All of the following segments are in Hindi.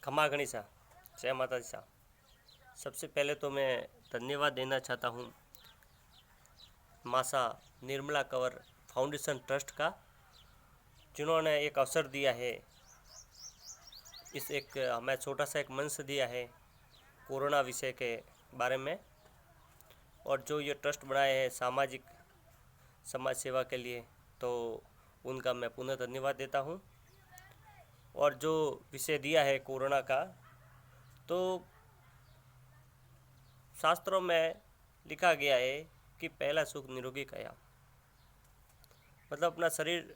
खमा गणिसा, जय माता दी साहब। सबसे पहले तो मैं धन्यवाद देना चाहता हूँ मासा निर्मला कंवर फाउंडेशन ट्रस्ट का, जिन्होंने एक अवसर दिया है, इस हमें छोटा सा एक मंच दिया है कोरोना विषय के बारे में, और जो ये ट्रस्ट बनाए हैं समाज सेवा के लिए, तो उनका मैं पुनः धन्यवाद देता हूँ। और जो विषय दिया है कोरोना का, तो शास्त्रों में लिखा गया है कि पहला सुख निरोगी काया, मतलब अपना शरीर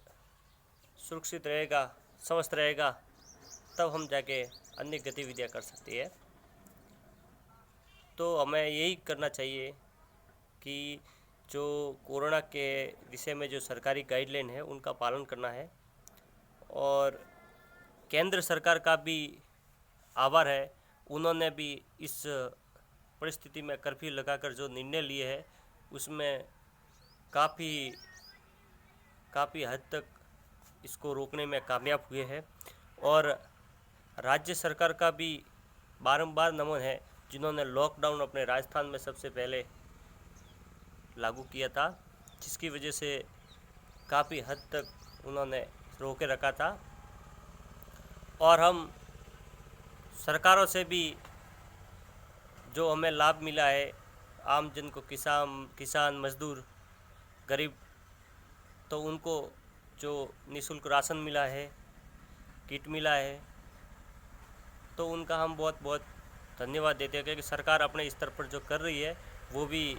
सुरक्षित रहेगा, स्वस्थ रहेगा, तब हम जाके अन्य गतिविधियाँ कर सकती है। तो हमें यही करना चाहिए कि जो कोरोना के विषय में जो सरकारी गाइडलाइन है उनका पालन करना है। और केंद्र सरकार का भी आभार है, उन्होंने भी इस परिस्थिति में कर्फ्यू लगाकर जो निर्णय लिए है उसमें काफ़ी हद तक इसको रोकने में कामयाब हुए हैं। और राज्य सरकार का भी बारंबार नमन है, जिन्होंने लॉकडाउन अपने राजस्थान में सबसे पहले लागू किया था, जिसकी वजह से काफ़ी हद तक उन्होंने रोके रखा था। और हम सरकारों से भी जो हमें लाभ मिला है, आम जन को, किसान मजदूर गरीब, तो उनको जो निःशुल्क राशन मिला है, किट मिला है, तो उनका हम बहुत बहुत धन्यवाद देते हैं, क्योंकि सरकार अपने स्तर पर जो कर रही है वो भी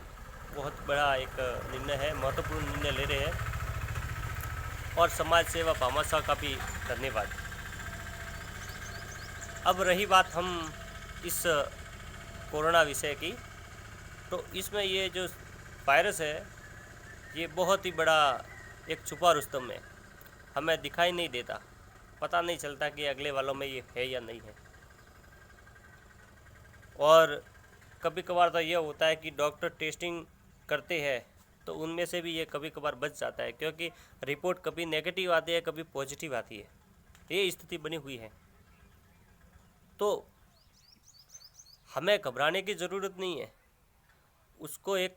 बहुत बड़ा एक निर्णय है, महत्वपूर्ण निर्णय ले रहे हैं। और समाज सेवा भामाशाह का भी धन्यवाद। अब रही बात हम इस कोरोना विषय की, तो इसमें ये जो वायरस है ये बहुत ही बड़ा एक छुपा रुस्तम है, हमें दिखाई नहीं देता, पता नहीं चलता कि अगले वालों में ये है या नहीं है। और कभी कभार तो ये होता है कि डॉक्टर टेस्टिंग करते हैं तो उनमें से भी ये कभी कभार बच जाता है, क्योंकि रिपोर्ट कभी नेगेटिव आती है, कभी पॉजिटिव आती है, ये स्थिति बनी हुई है। तो हमें घबराने की ज़रूरत नहीं है, उसको एक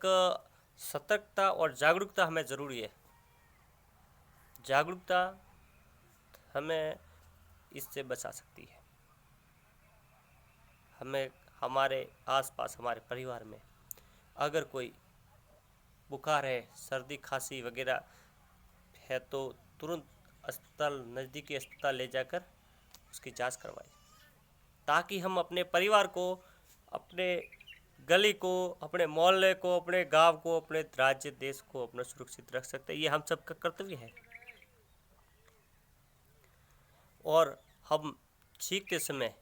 सतर्कता और जागरूकता हमें ज़रूरी है। जागरूकता हमें इससे बचा सकती है। हमें हमारे आसपास, हमारे परिवार में अगर कोई बुखार है, सर्दी खांसी वगैरह है, तो तुरंत अस्पताल, नज़दीकी अस्पताल ले जाकर उसकी जांच करवाएं, ताकि हम अपने परिवार को, अपने गली को, अपने मोहल्ले को, अपने गांव को, अपने राज्य देश को अपना सुरक्षित रख सकते हैं। ये हम सबका कर्तव्य है। और हम छींकते समय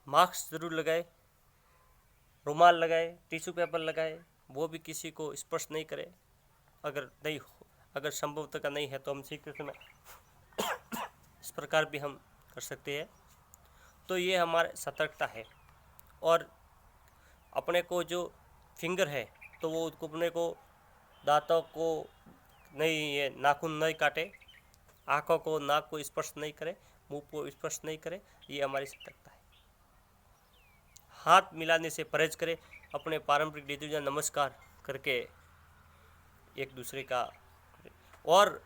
मास्क ज़रूर लगाए, रुमाल लगाए, टिश्यू पेपर लगाए, वो भी किसी को स्पर्श नहीं करे। अगर संभवतः नहीं है तो हम छींकते समय इस प्रकार भी हम कर सकते हैं। तो ये हमारे सतर्कता है। और अपने को जो फिंगर है, तो वो अपने को दांतों को नहीं, ये नाखून नहीं काटे, आँखों को, नाक को स्पर्श नहीं करे, मुंह को स्पर्श नहीं करे, ये हमारी सतर्कता है। हाथ मिलाने से परहेज करें, अपने पारंपरिक रीति नमस्कार करके एक दूसरे का, और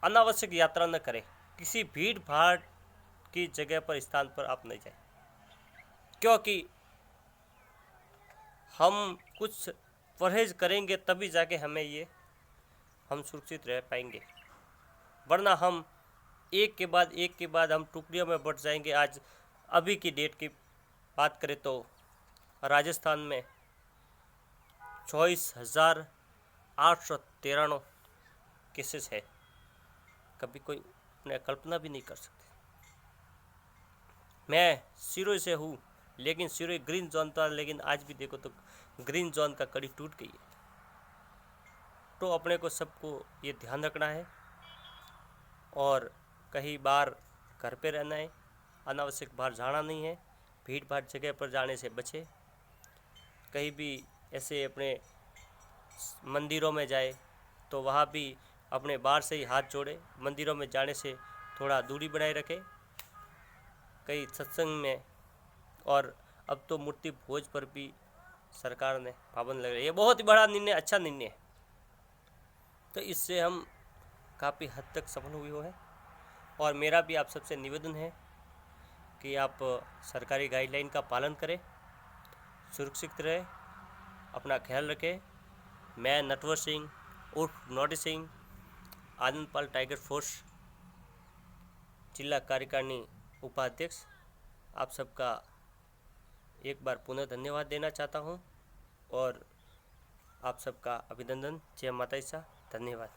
अनावश्यक यात्रा न करें, किसी भीड़ भाड़ की जगह पर, स्थान पर आप नहीं जाएं, क्योंकि हम कुछ परहेज करेंगे तभी जाके हम सुरक्षित रह पाएंगे, वरना हम एक के बाद हम टुकड़ियों में बट जाएंगे। आज अभी की डेट की बात करें तो राजस्थान में 24,893 केसेस है, कभी कोई अपने कल्पना भी नहीं कर सकते। मैं सिरोही से हूँ, लेकिन सिरोही ग्रीन जोन था, लेकिन आज भी देखो तो ग्रीन जोन का कड़ी टूट गई है। तो अपने को सबको ये ध्यान रखना है, और कहीं बाहर घर पे रहना है, अनावश्यक बाहर जाना नहीं है, भीड़ भाड़ जगह पर जाने से बचे। कहीं भी ऐसे अपने मंदिरों में जाए तो वहाँ भी अपने बाहर से ही हाथ जोड़े, मंदिरों में जाने से थोड़ा दूरी बनाए रखें। कई सत्संग में, और अब तो मूर्ति भोज पर भी सरकार ने पाबंद लग रही है। ये बहुत ही बड़ा निर्णय, अच्छा निर्णय है। तो इससे हम काफ़ी हद तक सफल हुए हैं। और मेरा भी आप सबसे निवेदन है कि आप सरकारी गाइडलाइन का पालन करें, सुरक्षित रहें, अपना ख्याल रखें। मैं नटवर सिंह उर्फ naughty Singh, Anandpal tiger force जिला कार्यकारिणी उपाध्यक्ष, आप सबका एक बार पुनः धन्यवाद देना चाहता हूं, और आप सबका अभिनंदन। जय माता दी। धन्यवाद।